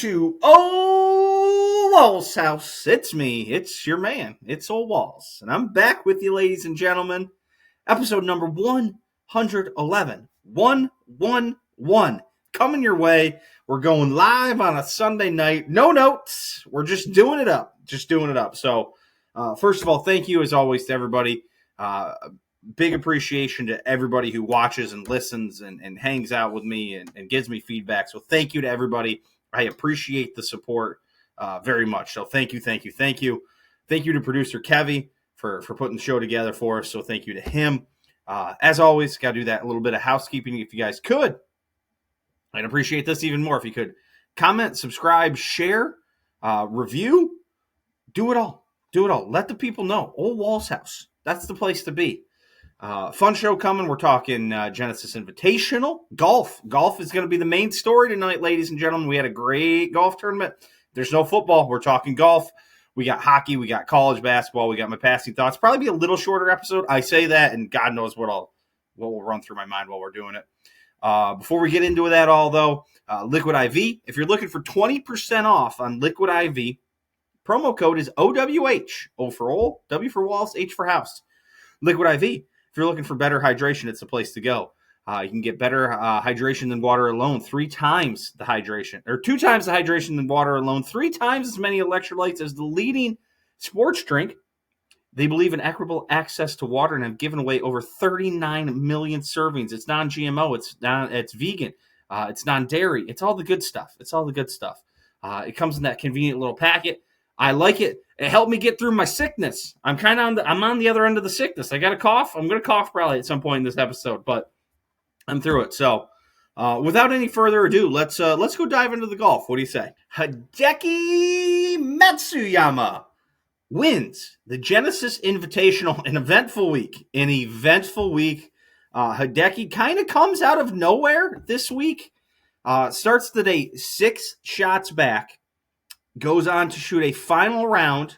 to Ole Walls' house. It's me. It's your man. It's Ole Walls. And I'm back with you, ladies and gentlemen. Episode number 111. 111. Coming your way. We're going live on a Sunday night. No notes. We're just doing it up. So, first of all, thank you, as always, to everybody. Big appreciation to everybody who watches and listens and hangs out with me and gives me feedback. So thank you to everybody. I appreciate the support very much. So thank you. Thank you to producer Kevy for putting the show together for us. So thank you to him. As always, got to do that little bit of housekeeping if you guys could. I'd appreciate this even more if you could comment, subscribe, share, review. Do it all. Let the people know. Ole Walls' house. That's the place to be. Fun show coming. We're talking Genesis Invitational. Golf. Golf is going to be the main story tonight, ladies and gentlemen. We had a great golf tournament. There's no football. We're talking golf. We got hockey. We got college basketball. We got my passing thoughts. Probably be a little shorter episode. I say that, and God knows what will run through my mind while we're doing it. Before we get into that all, though, Liquid IV. If you're looking for 20% off on Liquid IV, promo code is OWH. O for Ole, W for Walls, H for House. Liquid IV. If you're looking for better hydration, it's the place to go. You can get better hydration than water alone, 3 times the hydration, or 2 times the hydration than water alone, 3 times as many electrolytes as the leading sports drink. They believe in equitable access to water and have given away over 39 million servings. It's non-GMO. It's vegan. It's non-dairy. It's all the good stuff. It comes in that convenient little packet. I like it. It helped me get through my sickness. I'm on the other end of the sickness. I got a cough. I'm going to cough probably at some point in this episode, but I'm through it. So, without any further ado, let's go dive into the golf. What do you say? Hideki Matsuyama wins the Genesis Invitational. An eventful week. Hideki kind of comes out of nowhere this week. Starts the day 6 shots back. Goes on to shoot a final round,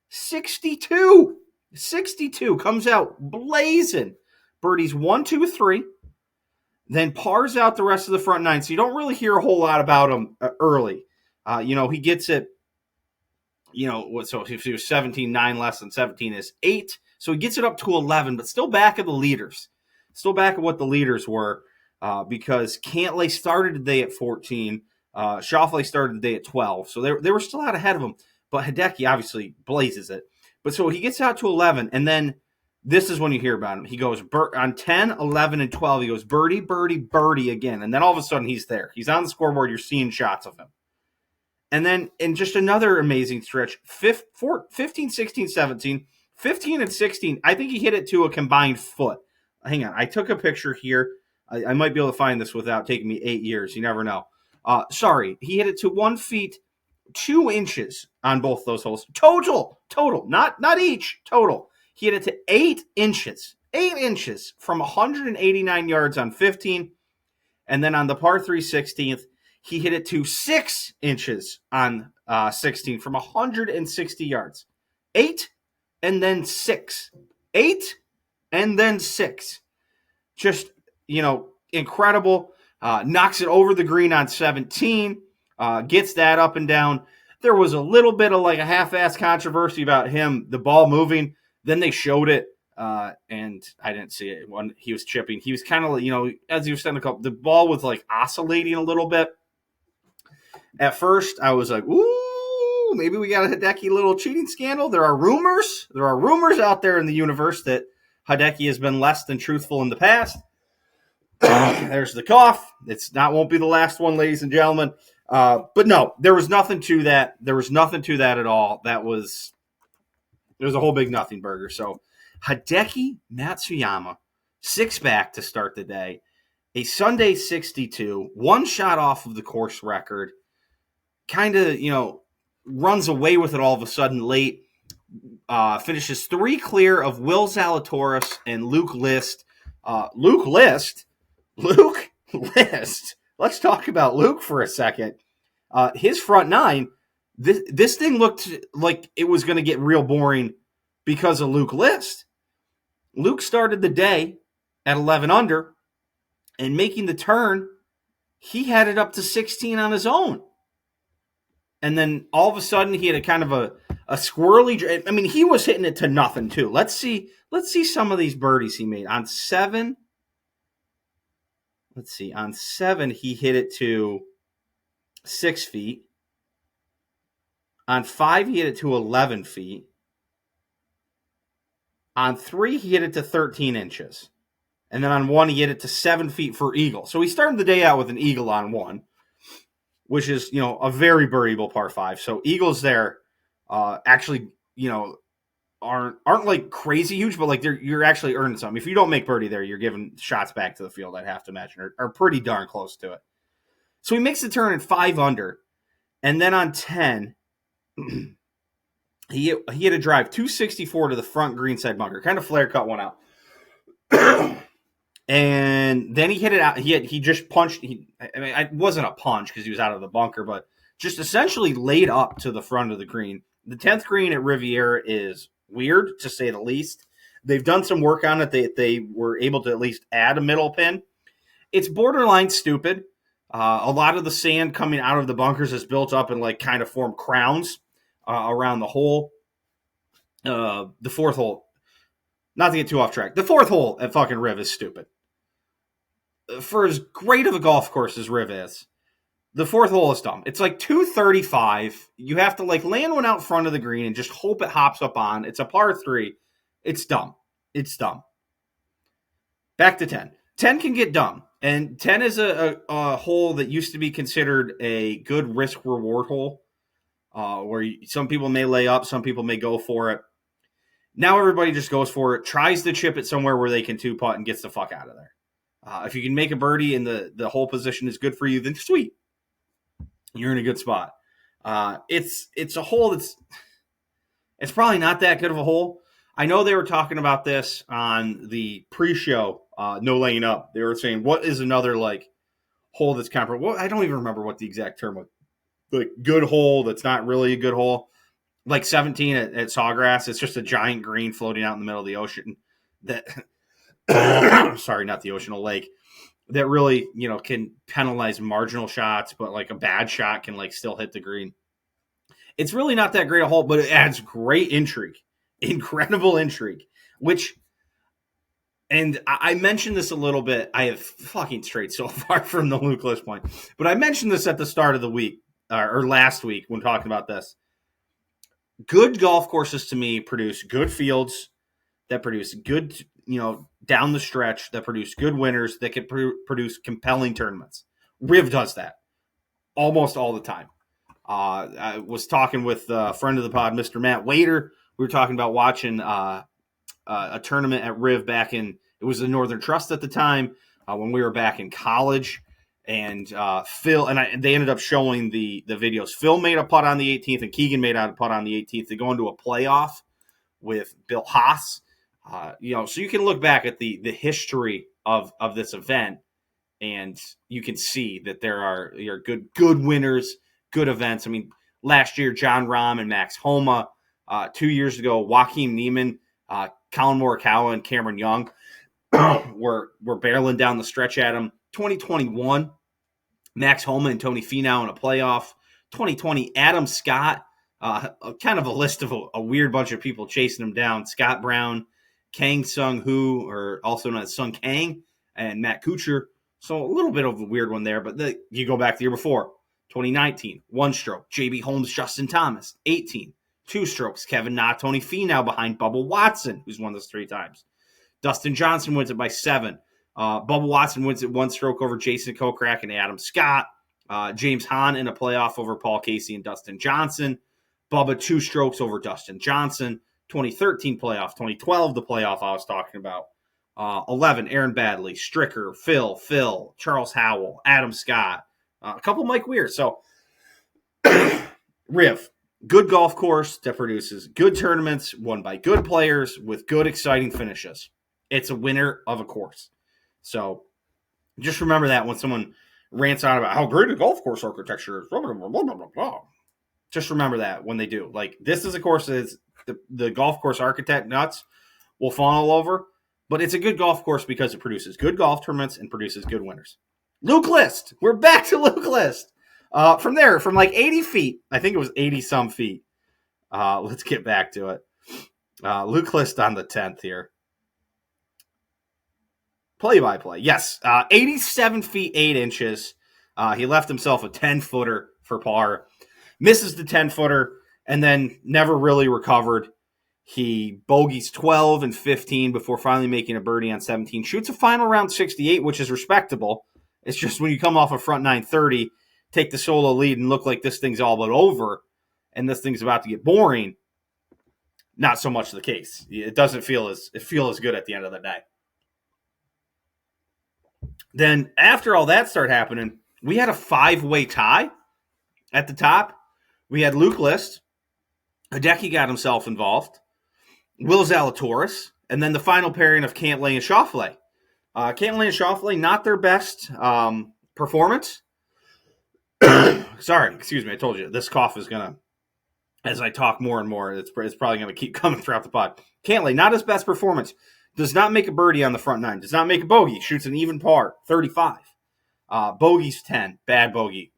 62. Comes out blazing. Birdies 1, 2, 3. Then pars out the rest of the front 9. So you don't really hear a whole lot about him early. He gets it, so if he was 17, 9 less than 17 is 8. So he gets it up to 11, but still back of the leaders. Still back of what the leaders were because Cantlay started the day at 14. Schauffele started the day at 12, so they were still out ahead of him. But Hideki obviously blazes it. But so he gets out to 11, and then this is when you hear about him. He goes on 10, 11, and 12. He goes birdie, birdie, birdie again, and then all of a sudden he's there. He's on the scoreboard. You're seeing shots of him. And then in just another amazing stretch, 15, 16, 17, 15, and 16, I think he hit it to a combined foot. Hang on. I took a picture here. I might be able to find this without taking me 8 years. You never know. He hit it to 1 feet 2 inches on both those holes. Total, not each, total. He hit it to 8 inches from 189 yards on 15. And then on the par 3 16th, he hit it to 6 inches on 16 from 160 yards. 8 and then 6. 8 and then 6. Just, incredible. Knocks it over the green on 17, gets that up and down. There was a little bit of like a half-ass controversy about the ball moving. Then they showed it, and I didn't see it when he was chipping. He was kind of, as he was setting the ball was like oscillating a little bit. At first, I was like, ooh, maybe we got a Hideki little cheating scandal. There are rumors out there in the universe that Hideki has been less than truthful in the past. There's the cough. Won't be the last one, ladies and gentlemen. But no, there was nothing to that. There was nothing to that at all. There was a whole big nothing burger. So Hideki Matsuyama, 6 back to start the day. A Sunday 62, 1 shot off of the course record. Kind of, runs away with it all of a sudden late. Finishes 3 clear of Will Zalatoris and Luke List. Luke List. Let's talk about Luke for a second. His front 9, this thing looked like it was going to get real boring because of Luke List. Luke started the day at 11 under, and making the turn, he had it up to 16 on his own. And then all of a sudden he had a kind of a squirrely. I mean, he was hitting it to nothing too. Let's see some of these birdies he made on 7. Let's see, on 7 he hit it to 6 feet. On 5 he hit it to 11 feet. On 3 he hit it to 13 inches. And then on 1 he hit it to 7 feet for eagle. So he started the day out with an eagle on 1, which is, a very birdieable par 5. So eagles there actually, aren't like crazy huge, but like you're actually earning something. If you don't make birdie there, you're giving shots back to the field, I'd have to imagine, are pretty darn close to it. So he makes the turn at 5 under. And then on 10, he hit a drive 264 to the front greenside bunker, kind of flare cut one out. And then he hit it out. He just punched. It wasn't a punch because he was out of the bunker, but just essentially laid up to the front of the green. The 10th green at Riviera is weird, to say the least. They've done some work on it. They were able to at least add a middle pin. It's borderline stupid. A lot of the sand coming out of the bunkers is built up and like kind of form crowns around the hole. The 4th hole, not to get too off track, the 4th hole at fucking Riv is stupid. For as great of a golf course as Riv is, the 4th hole is dumb. It's like 235. You have to like land one out front of the green and just hope it hops up on. It's a par 3. It's dumb. It's dumb. Back to 10. 10 can get dumb. And 10 is a hole that used to be considered a good risk-reward hole, where some people may lay up, some people may go for it. Now everybody just goes for it, tries to chip it somewhere where they can 2-putt and gets the fuck out of there. If you can make a birdie and the hole position is good for you, then sweet. You're in a good spot. It's a hole it's probably not that good of a hole. I know they were talking about this on the pre-show, No Laying Up. They were saying, what is another like hole that's comparable? I don't even remember what the exact term was. Like good hole that's not really a good hole. Like 17 at Sawgrass. It's just a giant green floating out in the middle of the ocean. That sorry, not the ocean, a lake. That really, can penalize marginal shots, but like a bad shot can like still hit the green. It's really not that great a hole, but it adds great intrigue. Incredible intrigue, and I mentioned this a little bit. I have fucking strayed so far from the Luke List point, but I mentioned this at the start of the week or last week when talking about this. Good golf courses to me produce good fields that produce good, down the stretch, that produce good winners, that can produce compelling tournaments. Riv does that almost all the time. I was talking with a friend of the pod, Mr. Matt Wader. We were talking about watching a tournament at Riv back in, it was the Northern Trust at the time, when we were back in college. And Phil, they ended up showing the videos. Phil made a putt on the 18th, and Keegan made a putt on the 18th. They go into a playoff with Bill Haas. So you can look back at the history of this event, and you can see that there are good winners, good events. I mean, last year, John Rahm and Max Homa. 2 years ago, Joaquin Neiman, Colin Morikawa, and Cameron Young were barreling down the stretch at him. 2021, Max Homa and Tony Finau in a playoff. 2020, Adam Scott, kind of a list of a weird bunch of people chasing him down. Scott Brown, Kang Sung Hu, or also known as Sung Kang, and Matt Kuchar. So a little bit of a weird one there, but you go back the year before. 2019, 1 stroke, J.B. Holmes, Justin Thomas. 18, 2 strokes, Kevin Na, Tony Finau behind Bubba Watson, who's won this 3 times. Dustin Johnson wins it by 7. Bubba Watson wins it 1 stroke over Jason Kokrak and Adam Scott. James Hahn in a playoff over Paul Casey and Dustin Johnson. Bubba 2 strokes over Dustin Johnson. 2013 playoff. 2012, the playoff I was talking about. 11, Aaron Badley, Stricker, Phil, Charles Howell, Adam Scott, a couple Mike Weir. So, Riv, good golf course that produces good tournaments won by good players with good, exciting finishes. It's a winner of a course. So just remember that when someone rants on about how great a golf course architecture is, blah, blah, blah, blah, blah, blah. Just remember that when they do. Like, this is a course that is the golf course architect nuts will fall all over, but it's a good golf course because it produces good golf tournaments and produces good winners. Luke List. We're back to Luke List. From there, from like 80 feet, I think it was 80 some feet. Let's get back to it. Luke List on the 10th here. Play-by-play. Yes. 87 feet, 8 inches. He left himself a 10-footer for par. Misses the 10-footer and then never really recovered. He bogeys 12 and 15 before finally making a birdie on 17. Shoots a final round 68, which is respectable. It's just when you come off a front 930, take the solo lead and look like this thing's all but over and this thing's about to get boring, not so much the case. It doesn't feel as good at the end of the day. Then after all that started happening, we had a 5-way tie at the top. We had Luke List. Hideki got himself involved. Will Zalatoris. And then the final pairing of Cantlay and Schauffele. Cantlay and Schauffele, not their best performance. Sorry, excuse me. I told you, this cough is going to, as I talk more and more, it's probably going to keep coming throughout the pod. Cantlay, not his best performance. Does not make a birdie on the front 9. Does not make a bogey. Shoots an even par, 35. Bogey's 10. Bad bogey.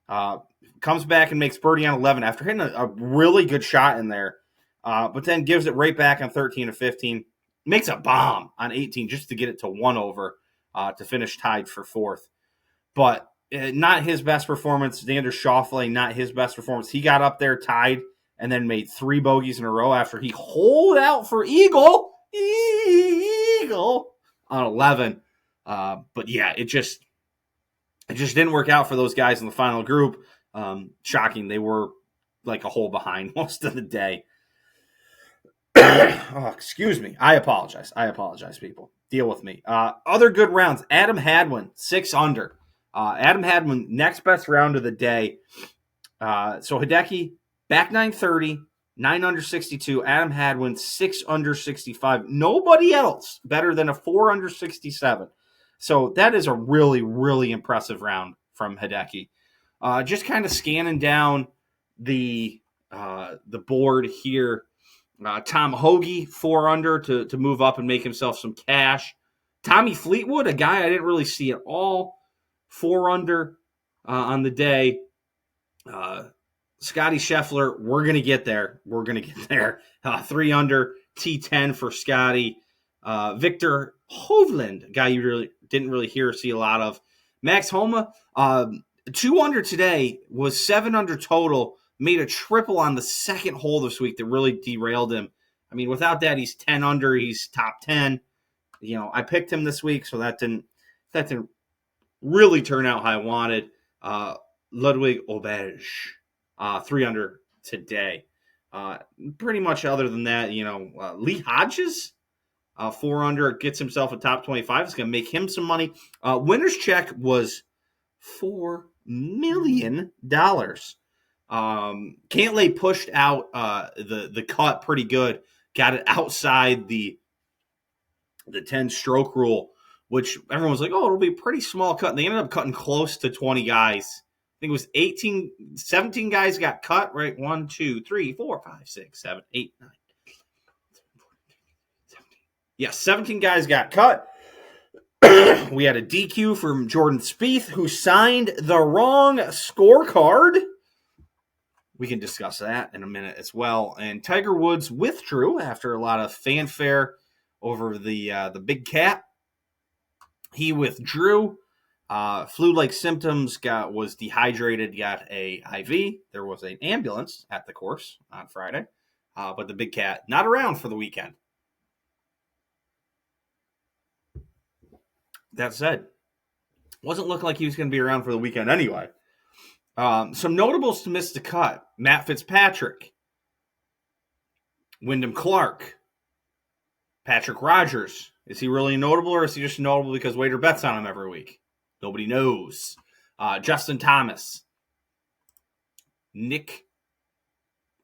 Comes back and makes birdie on 11 after hitting a really good shot in there. But then gives it right back on 13 and 15. Makes a bomb on 18 just to get it to 1 over to finish tied for 4th. But not his best performance. Xander Schauffele, not his best performance. He got up there tied and then made 3 bogeys in a row after he holed out for Eagle on 11. But yeah, it just didn't work out for those guys in the final group. Shocking. They were like a hole behind most of the day. Oh, excuse me. I apologize, people. Deal with me. Other good rounds. Adam Hadwin, 6 under. Adam Hadwin, next best round of the day. So Hideki, back 930. 9 under 62. Adam Hadwin, 6 under 65. Nobody else better than a 4 under 67. So that is a really, really impressive round from Hideki. Just kind of scanning down the board here. Tom Hoagie, 4 under to move up and make himself some cash. Tommy Fleetwood, a guy I didn't really see at all, 4 under on the day. Scotty Scheffler, we're going to get there. 3 under, T10 for Scotty. Victor Hovland, a guy you really didn't really hear or see a lot of. Max Homa, 2 under today, was 7 under total. Made a triple on the second hole this week that really derailed him. I mean, without that, he's 10 under. He's top 10. You know, I picked him this week, so that didn't really turn out how I wanted. Ludwig Auberge, 3 under today. Pretty much other than that, Lee Hodges, 4 under, gets himself a top 25. It's going to make him some money. Winner's check was $4 million. Cantlay pushed out the cut pretty good. Got it outside the 10-stroke rule, which everyone was like, oh, it'll be a pretty small cut. And they ended up cutting close to 20 guys. I think it was 17 guys got cut, right? 1, 2, 3, 4, 5, 6, 7, 8, 9. 17. Yeah, 17 guys got cut. We had a DQ from Jordan Spieth, who signed the wrong scorecard. We can discuss that in a minute as well. And Tiger Woods withdrew after a lot of fanfare over the big cat. He withdrew. Flu-like symptoms, was dehydrated, got a IV. There was an ambulance at the course on Friday. But the big cat not around for the weekend. That said, wasn't looking like he was going to be around for the weekend anyway. Some notables to miss the cut. Matt Fitzpatrick. Wyndham Clark. Patrick Rogers. Is he really notable, or is he just notable because Wader bets on him every week? Nobody knows. Justin Thomas. Nick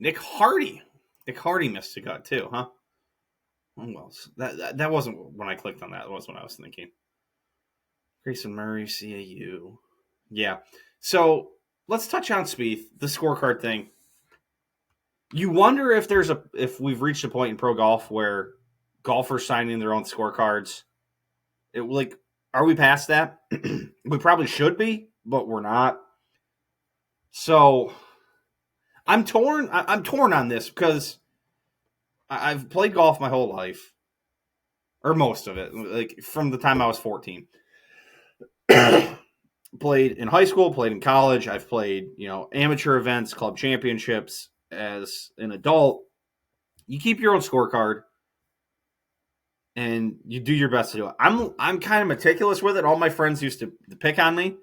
Hardy. Nick Hardy missed the cut too, huh? Well, that wasn't when I clicked on that. That was when I was thinking. Grayson Murray, CAU. Yeah. So let's touch on Spieth, the scorecard thing. You wonder if we've reached a point in pro golf where golfers signing their own scorecards. Are we past that? We probably should be, but we're not. So I'm torn. I'm torn on this because I've played golf my whole life, or most of it, like from the time I was 14. Played in high school, played in college. I've played, amateur events, club championships as an adult. You keep your own scorecard and you do your best to do it. I'm kind of meticulous with it. All my friends used to pick on me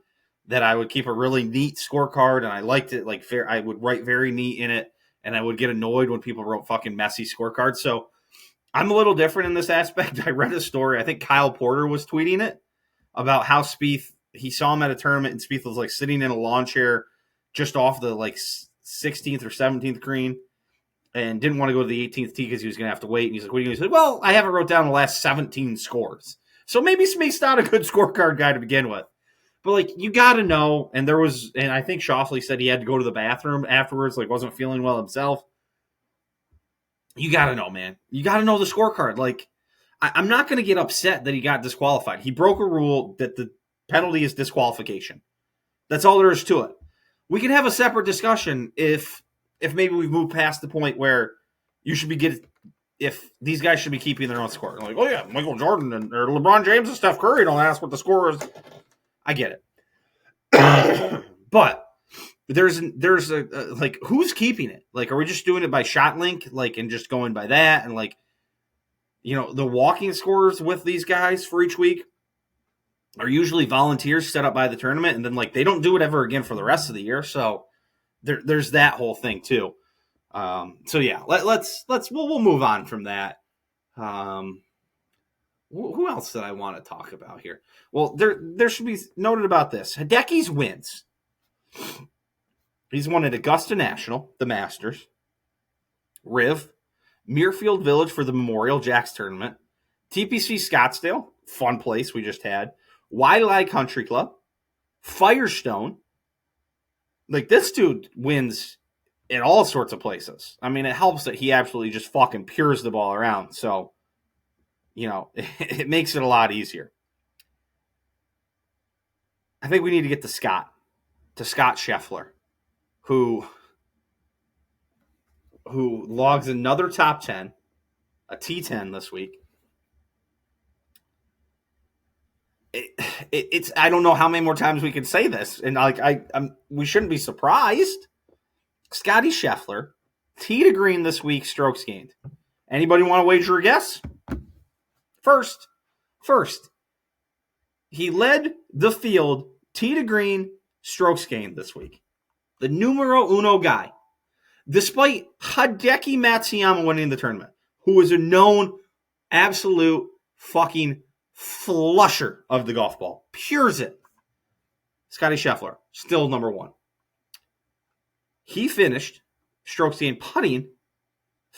that I would keep a really neat scorecard, and I liked it. Like I would write very neat in it, and I would get annoyed when people wrote fucking messy scorecards. So I'm a little different in this aspect. I read a story. I think Kyle Porter was tweeting it about how Spieth, he saw him at a tournament, and Spieth was like sitting in a lawn chair just off the like 16th or 17th green, and didn't want to go to the 18th tee because he was going to have to wait. And he's like, what are you going to say? Well, I haven't wrote down the last 17 scores. So maybe Spieth's not a good scorecard guy to begin with. But, like, you got to know, and I think Schauffele said he had to go to the bathroom afterwards, like, wasn't feeling well himself. You got to know, man. You got to know the scorecard. Like, I'm not going to get upset that he got disqualified. He broke a rule that the penalty is disqualification. That's all there is to it. We can have a separate discussion if maybe we've moved past the point where you should be if these guys should be keeping their own score. Like, oh yeah, Michael Jordan or LeBron James and Steph Curry don't ask what the score is. I get it. But there's a like, who's keeping it? Like, are we just doing it by shot link, like, and just going by that? And like, the walking scores with these guys for each week are usually volunteers set up by the tournament, and then like they don't do it ever again for the rest of the year. So there's that whole thing too. So yeah, we'll move on from that. Who else did I want to talk about here? Well, there should be noted about this. Hideki's wins. He's won at Augusta National, the Masters, Riv, Muirfield Village for the Memorial Jacks tournament, TPC Scottsdale, fun place we just had, Waialae Country Club, Firestone. Like, this dude wins in all sorts of places. I mean, it helps that he absolutely just fucking pures the ball around. So, it makes it a lot easier. I think we need to get to Scott Scheffler, who logs another top 10, a T10 this week. It's I don't know how many more times we can say this, and like we shouldn't be surprised. Scotty Scheffler, tee to green this week, strokes gained. Anybody want to wager a guess? First, he led the field tee to green, strokes gained this week. The numero uno guy, despite Hideki Matsuyama winning the tournament, who is a known absolute fucking flusher of the golf ball. Pures it. Scotty Scheffler, still number one. He finished strokes gained putting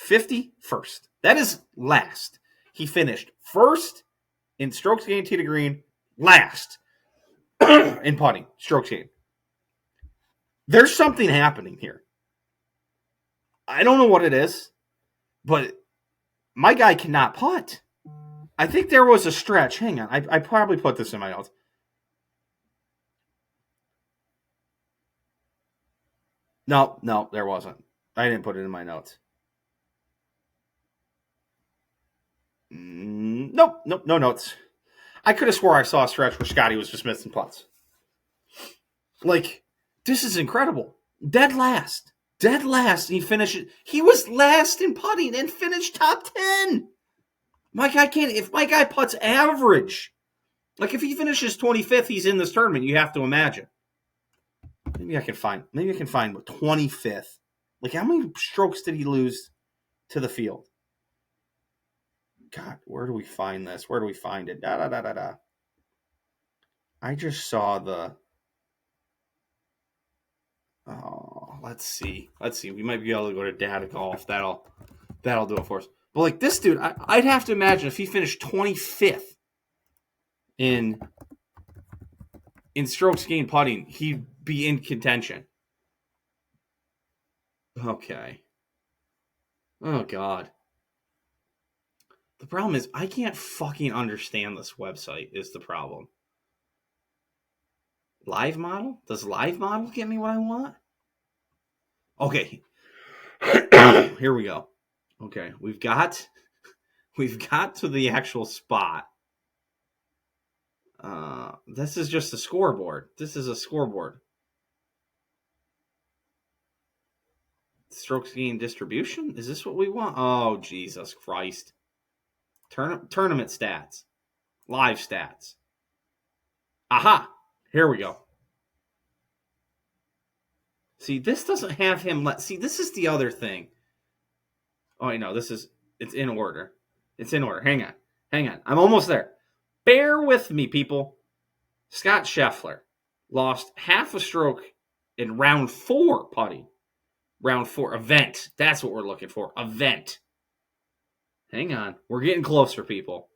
51st. That is last. He finished first in strokes gained tee to green, last in putting, strokes gained. There's something happening here. I don't know what it is, but my guy cannot putt. I think there was a stretch. Hang on. I probably put this in my notes. No, there wasn't. I didn't put it in my notes. Nope, no notes. I could have swore I saw a stretch where Scotty was just missing putts. Like, this is incredible. Dead last. He finished. He was last in putting and finished top 10. My guy can't. If my guy putts average, like if he finishes 25th, he's in this tournament. You have to imagine. Maybe I can find 25th. Like, how many strokes did he lose to the field? God, where do we find this? Where do we find it? I just saw the. Oh, let's see. We might be able to go to Data Golf. That'll do it for us. But like this dude, I'd have to imagine if he finished 25th in strokes gained putting, he'd be in contention. Okay. Oh God. The problem is I can't fucking understand this website is the problem. Live model? Does live model get me what I want? Okay. Here we go. Okay, we've got to the actual spot. This is just a scoreboard. This is a scoreboard. Strokes gained distribution? Is this what we want? Oh, Jesus Christ. Tournament stats. Live stats. Aha! Here we go. See, this doesn't have him. See, this is the other thing. Oh, I know. It's in order. It's in order. Hang on. I'm almost there. Bear with me, people. Scott Scheffler lost half a stroke in round 4 putting. Round 4 event. That's what we're looking for. Event. Hang on. We're getting closer, people.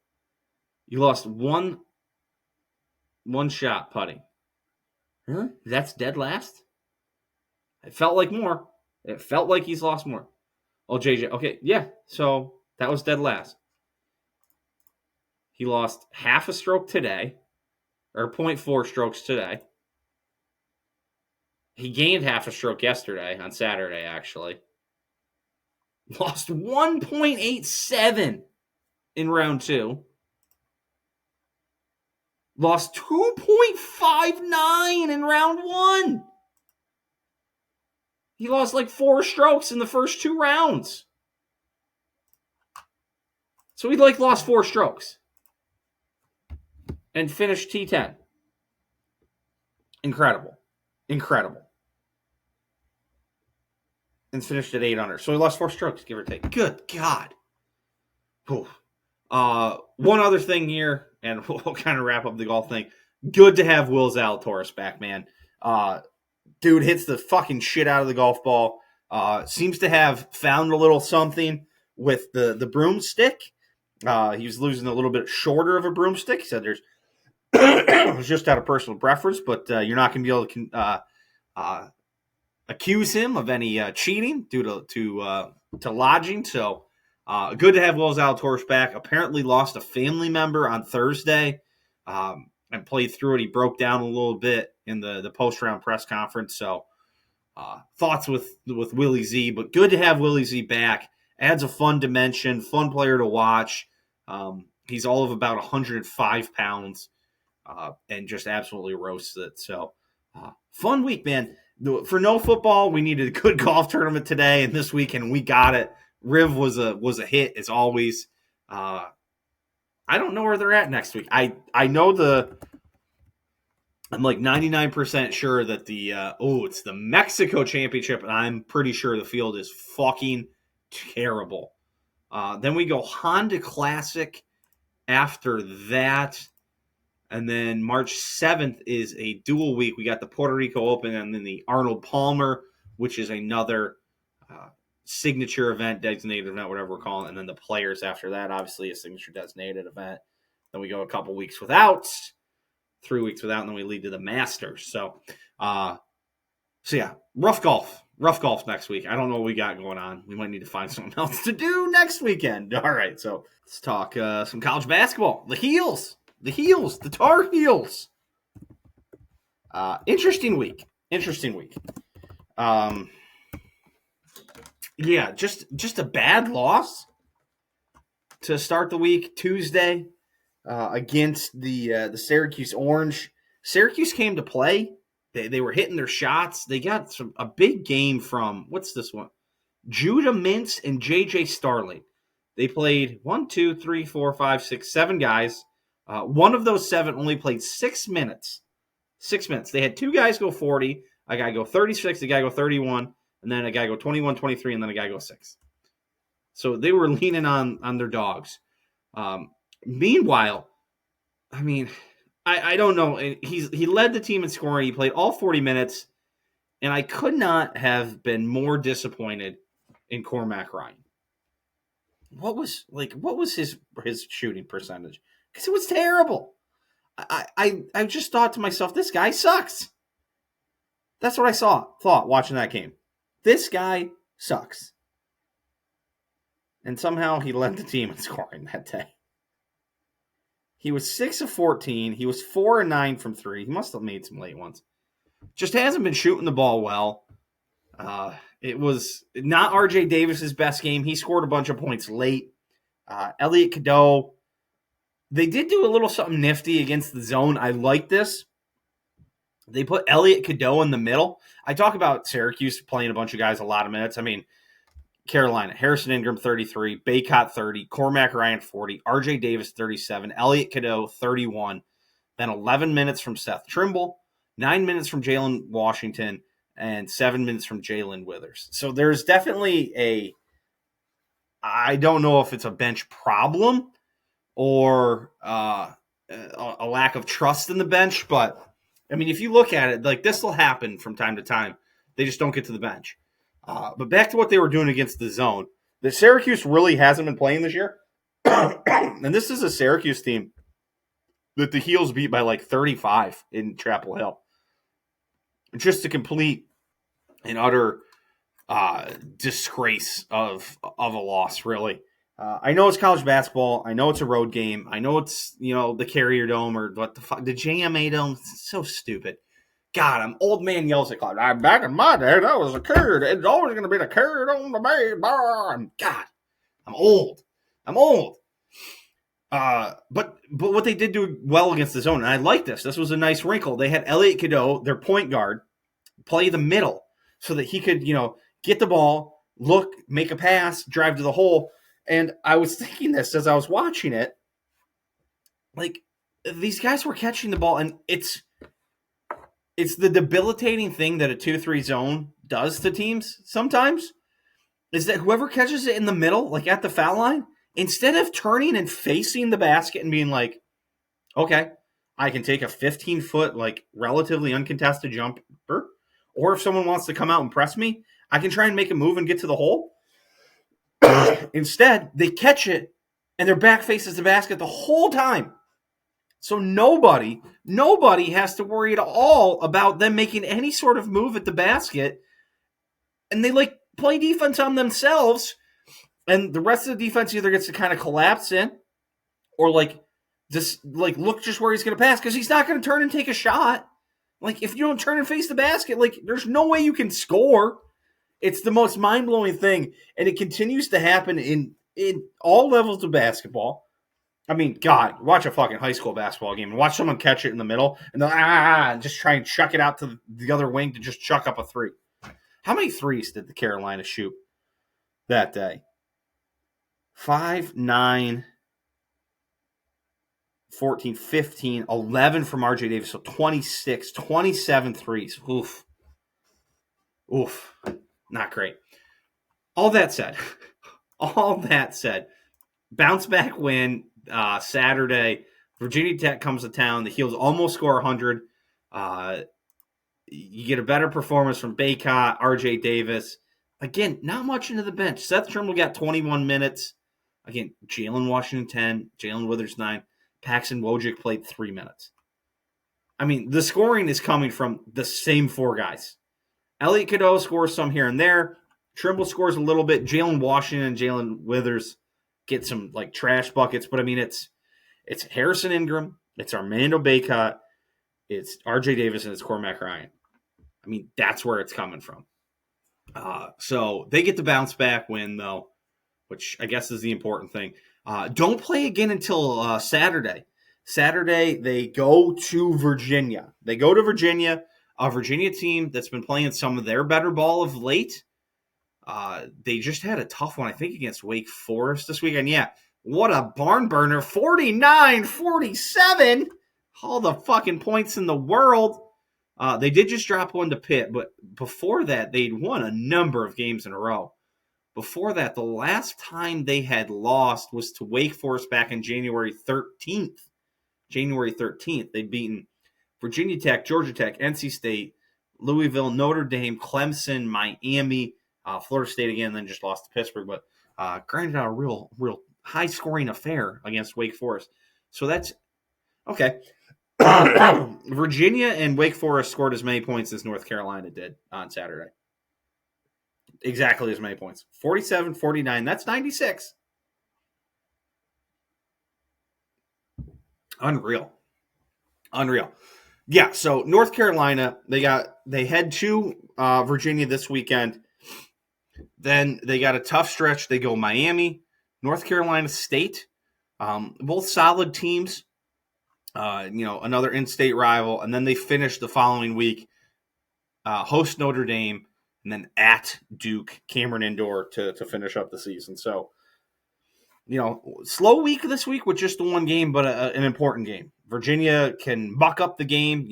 You lost one shot putting. Really? That's dead last? It felt like more. It felt like he's lost more. Oh, JJ. Okay, yeah. So that was dead last. He lost half a stroke today, or 0.4 strokes today. He gained half a stroke yesterday, on Saturday, actually. Lost 1.87 in round 2. Lost 2.59 in round 1. He lost like 4 strokes in the first 2 rounds. So he lost 4 strokes. And finished T10. Incredible. And finished at 8 under. So he lost 4 strokes, give or take. Good God. Whew. One other thing here, and we'll kind of wrap up the golf thing. Good to have Will Zalatoris back, man. Dude hits the fucking shit out of the golf ball. Seems to have found a little something with the broomstick. He was losing a little bit shorter of a broomstick. He said it was just out of personal preference, but you're not going to be able to accuse him of any cheating due to lodging. So good to have Will Zalatoris back. Apparently lost a family member on Thursday and played through it. He broke down a little bit in the post-round press conference. So thoughts with Willie Z, but good to have Willie Z back. Adds a fun dimension, fun player to watch. He's all of about 105 pounds and just absolutely roasts it. So fun week, man. For no football, we needed a good golf tournament today and this week, and we got it. Riv was a hit as always. I don't know where they're at next week. I know I'm like 99% sure that it's the Mexico Championship, and I'm pretty sure the field is fucking terrible. Then we go Honda Classic after that. And then March 7th is a dual week. We got the Puerto Rico Open and then the Arnold Palmer, which is another signature event, designated event, whatever we're calling it. And then the Players after that, obviously a signature designated event. Then we go a couple weeks without, 3 weeks without, and then we lead to the Masters. So yeah, rough golf next week. I don't know what we got going on. We might need to find something else to do next weekend. All right, so let's talk some college basketball. The Tar Heels. Interesting week. Yeah, just a bad loss to start the week Tuesday against the Syracuse Orange. Syracuse came to play. They were hitting their shots. They got a big game from, what's this one? Judah Mintz and JJ Starling. They played 1, 2, 3, 4, 5, 6, 7 guys. One of those 7 only played 6 minutes. 6 minutes. They had 2 guys go 40, a guy go 36, a guy go 31, and then a guy go 21, 23, and then a guy go 6. So they were leaning on their dogs. Meanwhile, I mean, I don't know. He led the team in scoring. He played all 40 minutes, and I could not have been more disappointed in Cormac Ryan. What was his shooting percentage? Because it was terrible. I just thought to myself, this guy sucks. That's what I thought watching that game. This guy sucks. And somehow he led the team in scoring that day. He was 6 of 14. He was 4 of 9 from 3. He must have made some late ones. Just hasn't been shooting the ball well. It was not RJ Davis's best game. He scored a bunch of points late. Elliot Cadeau, they did do a little something nifty against the zone. I like this. They put Elliot Cadeau in the middle. I talk about Syracuse playing a bunch of guys a lot of minutes. I mean, Carolina, Harrison Ingram, 33, Baycott, 30, Cormac Ryan, 40, RJ Davis, 37, Elliot Cadeau, 31, then 11 minutes from Seth Trimble, 9 minutes from Jalen Washington, and 7 minutes from Jalen Withers. So there's definitely I don't know if it's a bench problem or a lack of trust in the bench, but I mean, if you look at it, like this will happen from time to time. They just don't get to the bench. But back to what they were doing against the zone. The Syracuse really hasn't been playing this year. And this is a Syracuse team that the Heels beat by like 35 in Chapel Hill. Just a complete and utter disgrace of a loss, really. I know it's college basketball. I know it's a road game. I know it's, the Carrier Dome or what the fuck, the JMA Dome. It's so stupid. God, I'm old man yells at cloud. Back in my day, that was a Carrier. It's always going to be the Carrier Dome, the Bay Bar. God, I'm old. But what they did do well against the zone, and I like this. This was a nice wrinkle. They had Elliot Cadeau, their point guard, play the middle so that he could, get the ball, look, make a pass, drive to the hole. And I was thinking this as I was watching it. Like, these guys were catching the ball, and it's the debilitating thing that a 2-3 zone does to teams sometimes, is that whoever catches it in the middle, like at the foul line, instead of turning and facing the basket and being like, okay, I can take a 15-foot, like, relatively uncontested jumper, or if someone wants to come out and press me, I can try and make a move and get to the hole. Instead, they catch it, and their back faces the basket the whole time. So nobody has to worry at all about them making any sort of move at the basket. And they, like, play defense on themselves, and the rest of the defense either gets to kind of collapse in or, like, just, like, look just where he's going to pass because he's not going to turn and take a shot. Like, if you don't turn and face the basket, like, there's no way you can score. It's the most mind-blowing thing, and it continues to happen in all levels of basketball. I mean, God, watch a fucking high school basketball game and watch someone catch it in the middle and they'll just try and chuck it out to the other wing to just chuck up a three. How many threes did the Carolina shoot that day? 5, 9, 14, 15, 11 from RJ Davis, so 26, 27 threes. Oof. Not great. All that said, bounce back win Saturday. Virginia Tech comes to town. The Heels almost score 100. You get a better performance from Baycott, RJ Davis. Again, not much into the bench. Seth Trimble got 21 minutes. Again, Jalen Washington 10, Jalen Withers 9. Paxton Wojcik played 3 minutes. I mean, the scoring is coming from the same four guys. Elliot Cadeau scores some here and there. Trimble scores a little bit. Jalen Washington and Jalen Withers get some, like, trash buckets. But, I mean, it's Harrison Ingram. It's Armando Baycott. It's RJ Davis, and it's Cormac Ryan. I mean, that's where it's coming from. So they get the bounce back win, though, which I guess is the important thing. Don't play again until Saturday. Saturday, they go to Virginia. A Virginia team that's been playing some of their better ball of late. They just had a tough one, I think, against Wake Forest this weekend. Yeah, what a barn burner. 49-47. All the fucking points in the world. They did just drop one to Pitt, but before that, they'd won a number of games in a row. Before that, the last time they had lost was to Wake Forest back on January 13th. They'd beaten Virginia Tech, Georgia Tech, NC State, Louisville, Notre Dame, Clemson, Miami, Florida State again, and then just lost to Pittsburgh. But grinded out a real high-scoring affair against Wake Forest. So that's okay. Virginia and Wake Forest scored as many points as North Carolina did on Saturday. Exactly as many points. 47-49. That's 96. Unreal. Yeah, so North Carolina, they head to Virginia this weekend. Then they got a tough stretch. They go Miami, North Carolina State, both solid teams. Another in-state rival, and then they finish the following week, host Notre Dame, and then at Duke, Cameron Indoor to finish up the season. So, slow week this week with just the one game, but an important game. Virginia can buck up the game.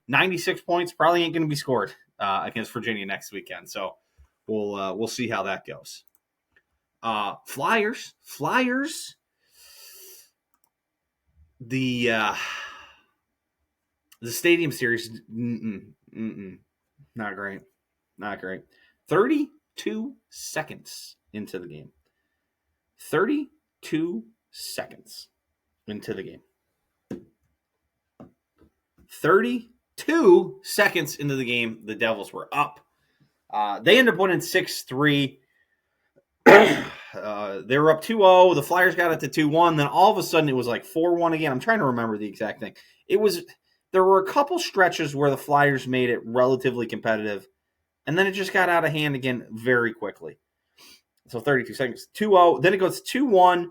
96 points probably ain't going to be scored against Virginia next weekend. So we'll see how that goes. Flyers. The Stadium Series, not great. 32 seconds into the game. 32 seconds into the game. 32 seconds into the game, the Devils were up. They ended up winning 6-3. They were up 2-0. The Flyers got it to 2-1. Then all of a sudden it was like 4-1 again. I'm trying to remember the exact thing. There were a couple stretches where the Flyers made it relatively competitive, and then it just got out of hand again very quickly. So 32 seconds, 2-0. Then it goes 2-1,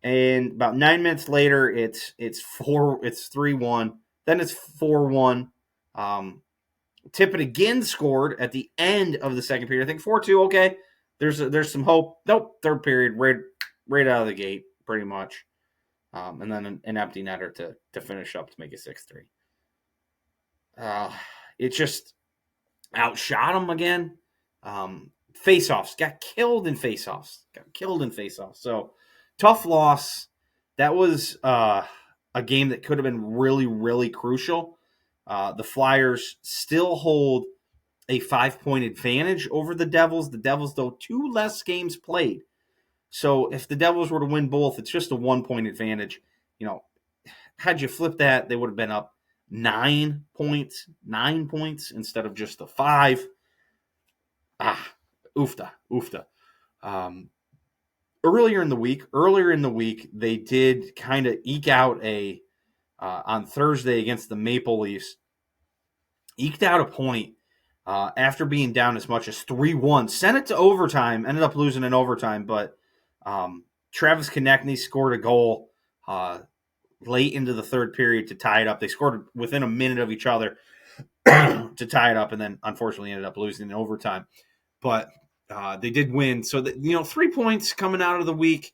and about 9 minutes later, it's 3-1. Then it's 4-1. Tippett again scored at the end of the second period. I think 4-2. Okay, there's some hope. Nope, third period, right out of the gate, pretty much. And then an empty netter to finish up to make it 6-3. It just outshot them again. Faceoffs, got killed in faceoffs. So tough loss. That was a game that could have been really, really crucial. The Flyers still hold a 5-point advantage over the Devils. The Devils, though, 2 less games played. So if the Devils were to win both, it's just a 1-point advantage. Had you flipped that, they would have been up 9 points instead of just the 5. Oofta. Earlier in the week, they did kind of eke out on Thursday against the Maple Leafs, eked out a point after being down as much as 3-1. Sent it to overtime, ended up losing in overtime, but Travis Konechny scored a goal late into the third period to tie it up. They scored within a minute of each other to tie it up, and then unfortunately ended up losing in overtime. But they did win. So, 3 points coming out of the week.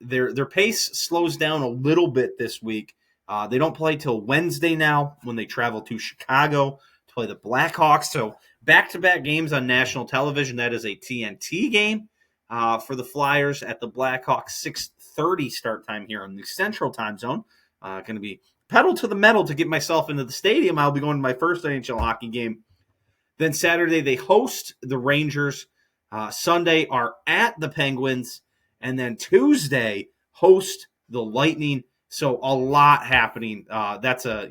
Their pace slows down a little bit this week. They don't play till Wednesday now when they travel to Chicago to play the Blackhawks. So back-to-back games on national television. That is a TNT game for the Flyers at the Blackhawks 6:30 start time here in the Central Time Zone. Going to be pedal to the metal to get myself into the stadium. I'll be going to my first NHL hockey game. Then Saturday they host the Rangers. Sunday are at the Penguins. And then Tuesday host the Lightning. So a lot happening. That's a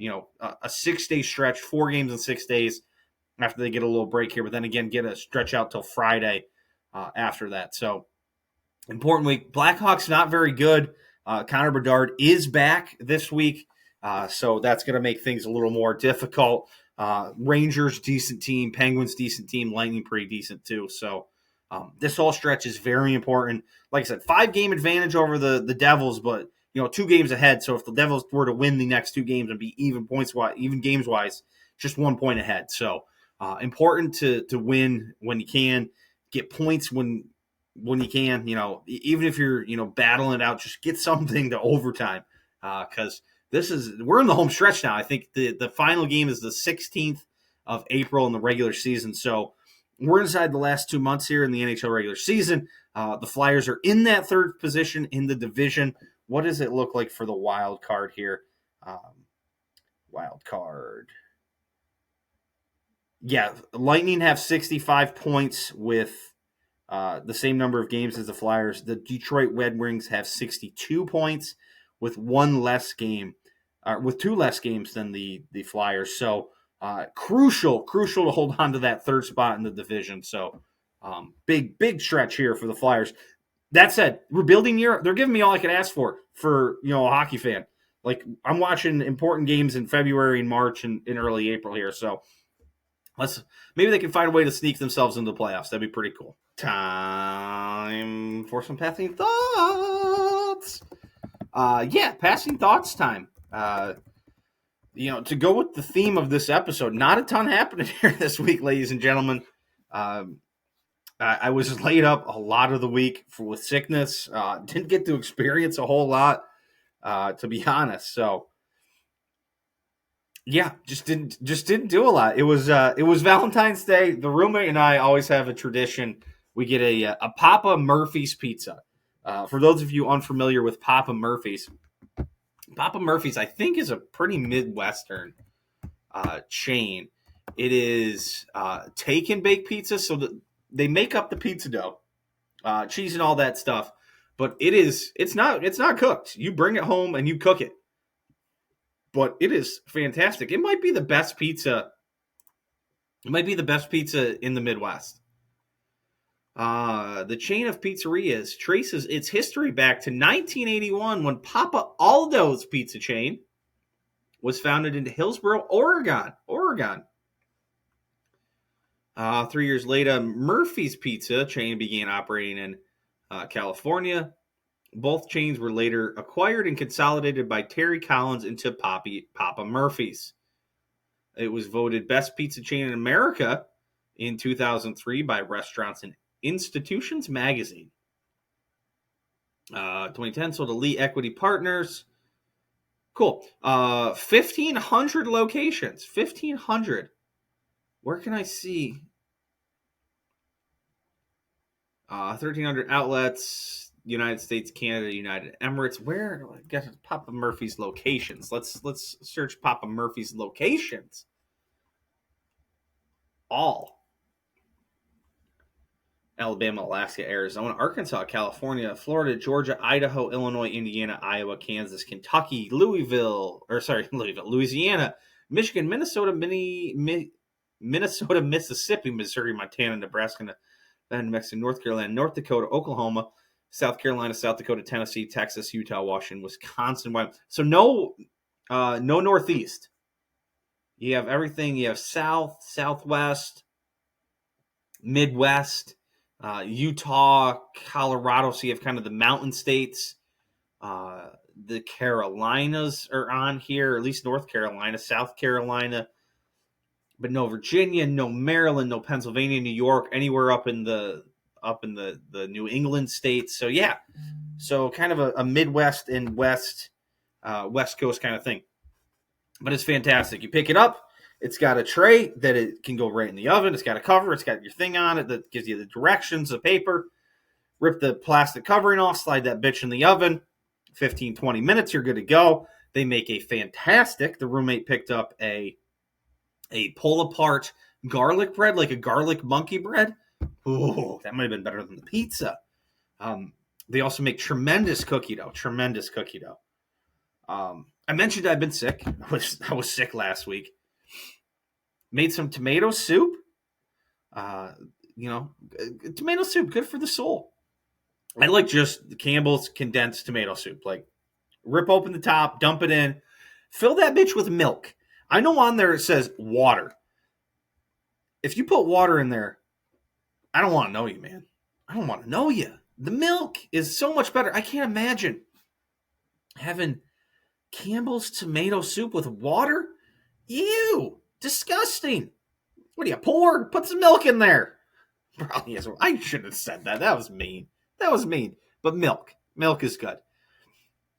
6-day stretch, 4 games in 6 days after they get a little break here. But then again, get a stretch out till Friday after that. So important week. Blackhawks not very good. Connor Bedard is back this week. So that's going to make things a little more difficult. Rangers, decent team. Penguins, decent team. Lightning, pretty decent too. So this whole stretch is very important. Like I said, 5-game advantage over the Devils, but 2 games ahead. So if the Devils were to win the next 2 games and be even games wise, just 1 point ahead. So important to win when you can, get points when you can. Even if you're battling it out, just get something to overtime because we're in the home stretch now. I think the final game is the 16th of April in the regular season. So we're inside the last 2 months here in the NHL regular season. The Flyers are in that third position in the division. What does it look like for the wild card here? Wild card. Yeah, Lightning have 65 points with the same number of games as the Flyers. The Detroit Red Wings have 62 points with 1 less game, with 2 less games than the Flyers. So crucial to hold on to that third spot in the division. So big stretch here for the Flyers. That said, rebuilding year, they're giving me all I could ask for a hockey fan. Like, I'm watching important games in February and March and in early April here. So Maybe they can find a way to sneak themselves into the playoffs. That'd be pretty cool. Time for some passing thoughts. Passing thoughts time. To go with the theme of this episode, not a ton happening here this week, ladies and gentlemen. I was laid up a lot of the week with sickness. Didn't get to experience a whole lot, to be honest. So, yeah, just didn't do a lot. It was Valentine's Day. The roommate and I always have a tradition. We get a Papa Murphy's pizza. For those of you unfamiliar with Papa Murphy's, I think, is a pretty Midwestern chain. It is take and bake pizza, so that they make up the pizza dough, cheese and all that stuff, but it's not cooked. You bring it home and you cook it. But it is fantastic. It might be the best pizza. It might be the best pizza in the Midwest. The chain of pizzerias traces its history back to 1981 when Papa Aldo's pizza chain was founded in Hillsboro, Oregon. 3 years later, Murphy's Pizza chain began operating in California. Both chains were later acquired and consolidated by Terry Collins into Papa Murphy's. It was voted best pizza chain in America in 2003 by Restaurants and Institutions magazine. 2010 sold to Lee Equity Partners. Cool. 1,500 locations. 1,500. Where can I see? 1,300 outlets. United States, Canada, United Emirates. Where do I get Papa Murphy's locations? Let's search Papa Murphy's locations. All. Alabama, Alaska, Arizona, Arkansas, California, Florida, Georgia, Idaho, Illinois, Indiana, Iowa, Kansas, Kentucky, Louisiana, Michigan, Minnesota, Mississippi, Missouri, Montana, Nebraska, New Mexico, North Carolina, North Dakota, Oklahoma, South Carolina, South Dakota, Tennessee, Texas, Utah, Washington, Wisconsin. So no Northeast. You have everything. You have South, Southwest, Midwest, Utah, Colorado. So you have kind of the mountain states. The Carolinas are on here, or at least North Carolina, South Carolina. But no Virginia, no Maryland, no Pennsylvania, New York, anywhere up in the New England states. So yeah, so kind of a Midwest and West Coast kind of thing. But it's fantastic. You pick it up. It's got a tray that it can go right in the oven. It's got a cover. It's got your thing on it that gives you the directions, the paper. Rip the plastic covering off, slide that bitch in the oven. 15, 20 minutes, you're good to go. They make a fantastic. The roommate picked up a pull-apart garlic bread, like a garlic monkey bread. Ooh, that might have been better than the pizza. They also make tremendous cookie dough. I mentioned I've been sick. I was sick last week. Made some tomato soup. Tomato soup, good for the soul. I like just Campbell's condensed tomato soup. Like, rip open the top, dump it in, fill that bitch with milk. I know on there it says water. If you put water in there, I don't want to know you, man. I don't want to know you. The milk is so much better. I can't imagine having Campbell's tomato soup with water. Ew, disgusting. What do you pour? Put some milk in there. Probably is. I shouldn't have said that. That was mean. But milk is good.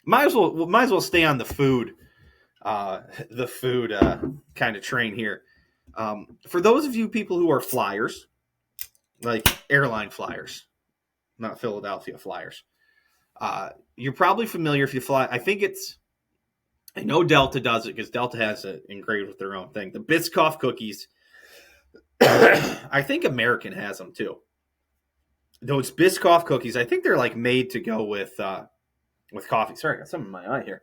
Might as well stay on the food kind of train here. For those of you people who are flyers, like airline flyers, not Philadelphia Flyers, you're probably familiar if you fly. I know Delta does it because Delta has it engraved with their own thing. The Biscoff cookies. I think American has them too. Those Biscoff cookies, I think they're like made to go with coffee. Sorry, I got something in my eye here.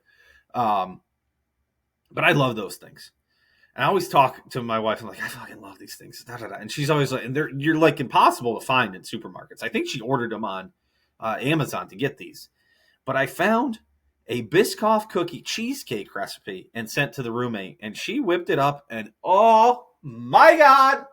But I love those things. And I always talk to my wife. I'm like, I fucking love these things. Da, da, da. And she's always like, and you're like impossible to find in supermarkets. I think she ordered them on Amazon to get these. But I found a Biscoff cookie cheesecake recipe and sent to the roommate. And she whipped it up. And oh my God.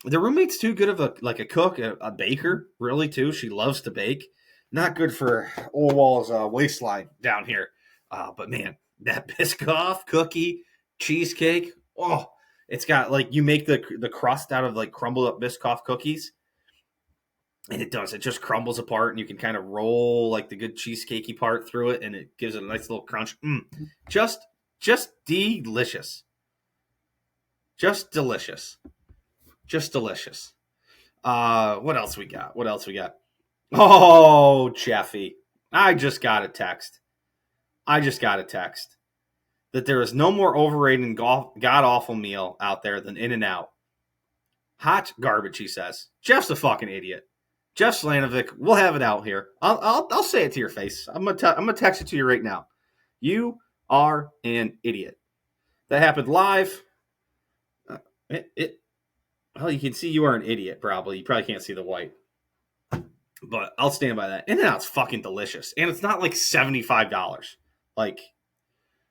The roommate's too good of a cook, a baker, really, too. She loves to bake. Not good for Ole Walls' waistline down here. But, man, that Biscoff cookie cheesecake, oh, it's got, you make the crust out of, crumbled up Biscoff cookies. And it does. It just crumbles apart, and you can kind of roll, the good cheesecakey part through it, and it gives it a nice little crunch. Just delicious. Just delicious. Just delicious. What else we got? Oh, Jeffy. I just got a text that there is no more overrated and god-awful meal out there than In-N-Out. Hot garbage, he says. Jeff's a fucking idiot. Jeff Slanovic, we'll have it out here. I'll say it to your face. I'm gonna text it to you right now. You are an idiot. That happened live. Well, you can see you are an idiot, probably. You probably can't see the white. But I'll stand by that. In-N-Out's fucking delicious. And it's not $75 like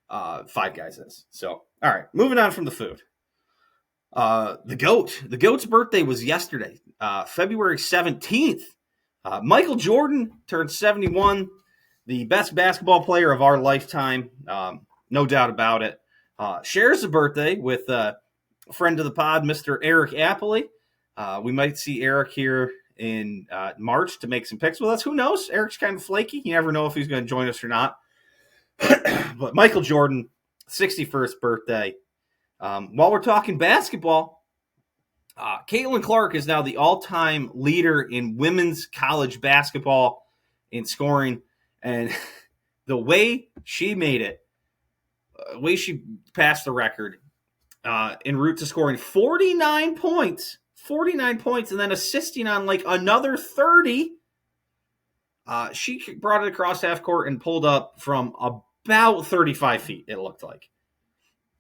Five Guys is. So, all right. Moving on from the food. The GOAT. The GOAT's birthday was yesterday, February 17th. Michael Jordan turned 71. The best basketball player of our lifetime. No doubt about it. Shares a birthday with a friend of the pod, Mr. Eric Appley. We might see Eric here in March to make some picks with us. Who knows? Eric's kind of flaky. You never know if he's going to join us or not. But Michael Jordan, 61st birthday. While we're talking basketball, Caitlin Clark is now the all-time leader in women's college basketball in scoring. And the way she made it, the way she passed the record, en route to scoring 49 points, and then assisting on another 30. She brought it across half court and pulled up from about 35 feet, it looked like,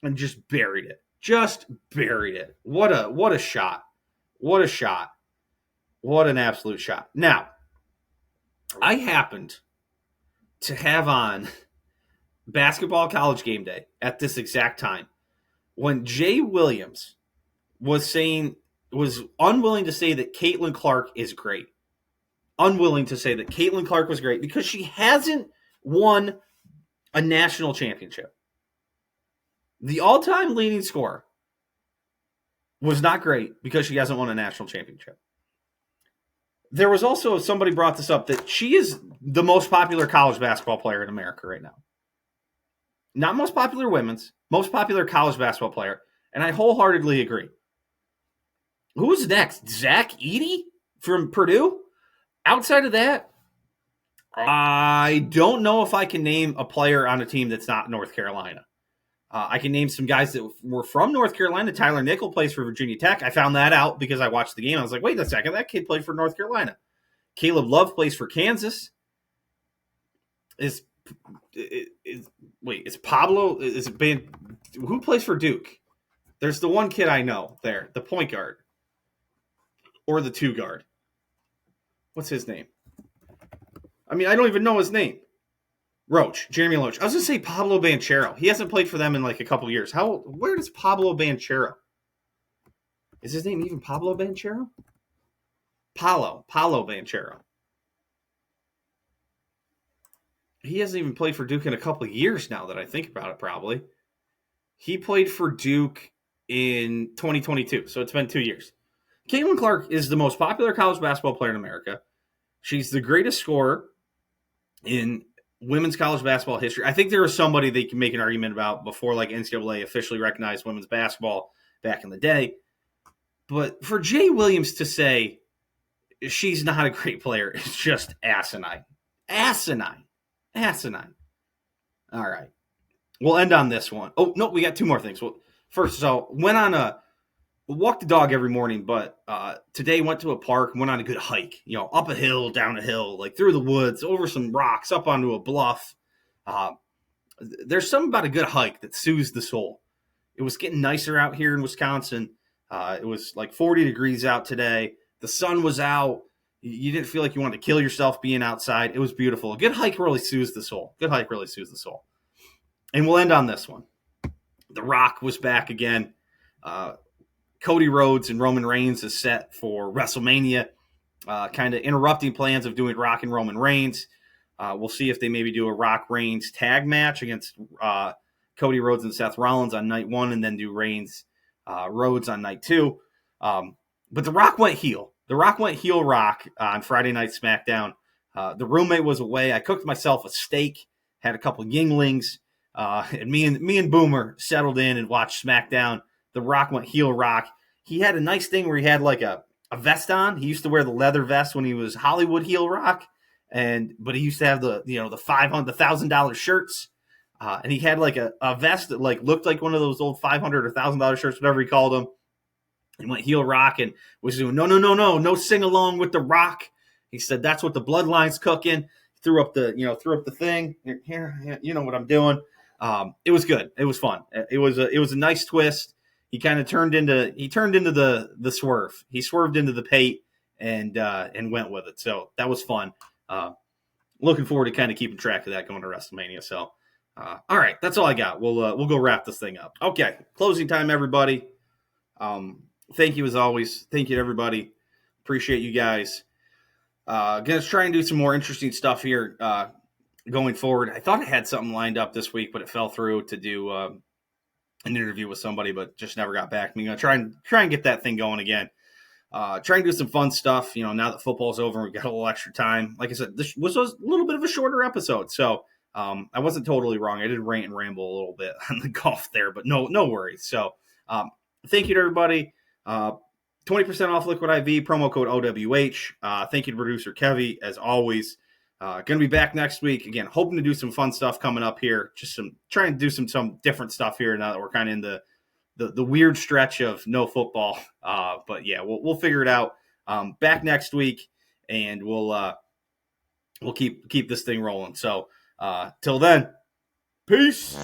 and just buried it. What a shot. What an absolute shot. Now, I happened to have on Basketball College Game Day at this exact time when Jay Williams was unwilling to say that Caitlin Clark is great. Unwilling to say that Caitlin Clark was great because she hasn't won a national championship. The all-time leading scorer was not great because she hasn't won a national championship. There was also, somebody brought this up, that she is the most popular college basketball player in America right now. Not most popular women's, most popular college basketball player. And I wholeheartedly agree. Who's next? Zach Edey from Purdue? Outside of that, I don't know if I can name a player on a team that's not North Carolina. I can name some guys that were from North Carolina. Tyler Nickel plays for Virginia Tech. I found that out because I watched the game. I was like, wait a second, that kid played for North Carolina. Caleb Love plays for Kansas. Is Pablo? Who plays for Duke? There's the one kid I know there, the point guard or the two guard. What's his name? I mean, I don't even know his name. Jeremy Roach. I was going to say Pablo Banchero. He hasn't played for them in a couple years. Where does Pablo Banchero? Is his name even Pablo Banchero? Paulo Banchero. He hasn't even played for Duke in a couple of years now that I think about it, probably. He played for Duke in 2022, so it's been 2 years. Caitlin Clark is the most popular college basketball player in America. She's the greatest scorer in women's college basketball history. I think there was somebody they can make an argument about before NCAA officially recognized women's basketball back in the day. But for Jay Williams to say she's not a great player is just asinine. Asinine. All right. We'll end on this one. Oh, no, we got two more things. Well, first, so walk the dog every morning, but today went to a park, went on a good hike, up a hill, down a hill, through the woods, over some rocks, up onto a bluff. There's something about a good hike that soothes the soul. It was getting nicer out here in Wisconsin. It was 40 degrees out today. The sun was out. You didn't feel like you wanted to kill yourself being outside. It was beautiful. A good hike really soothes the soul. And we'll end on this one. The Rock was back again. Cody Rhodes and Roman Reigns is set for WrestleMania, kind of interrupting plans of doing Rock and Roman Reigns. We'll see if they maybe do a Rock Reigns tag match against Cody Rhodes and Seth Rollins on night 1, and then do Reigns Rhodes on night 2. But The Rock went heel. The Rock went heel Rock on Friday Night SmackDown. The roommate was away. I cooked myself a steak, had a couple Yinglings, and me and Boomer settled in and watched SmackDown. The Rock went heel Rock. He had a nice thing where he had like a vest on. He used to wear the leather vest when he was Hollywood heel Rock, but he used to have the $1,000 shirts, and he had like a vest that like looked like one of those old $500 or $1,000 shirts, whatever he called them. He went heel Rock and was doing no sing along with The Rock. He said that's what the bloodline's cooking. He threw up the thing. Here, you know what I'm doing. It was good. It was fun. It was a nice twist. He kind of turned into the swerve. He swerved into the pate and went with it. So that was fun. Looking forward to kind of keeping track of that going to WrestleMania. So all right, that's all I got. We'll go wrap this thing up. Okay, closing time, everybody. Thank you as always. Thank you to everybody. Appreciate you guys. Gonna try and do some more interesting stuff here going forward. I thought I had something lined up this week, but it fell through to do an interview with somebody, but just never got back to me. I'm gonna try and get that thing going again. Try and do some fun stuff. Now that football's over, we've got a little extra time. Like I said, this was a little bit of a shorter episode, so I wasn't totally wrong. I did rant and ramble a little bit on the golf there, but no worries. So thank you to everybody. 20% off Liquid IV, promo code OWH. Thank you to producer Kevy, as always. Going to be back next week. Again, hoping to do some fun stuff coming up here. Just trying to do some different stuff here now that we're kind of in the weird stretch of no football. But yeah, we'll figure it out. Back next week, and we'll keep this thing rolling. So till then, peace.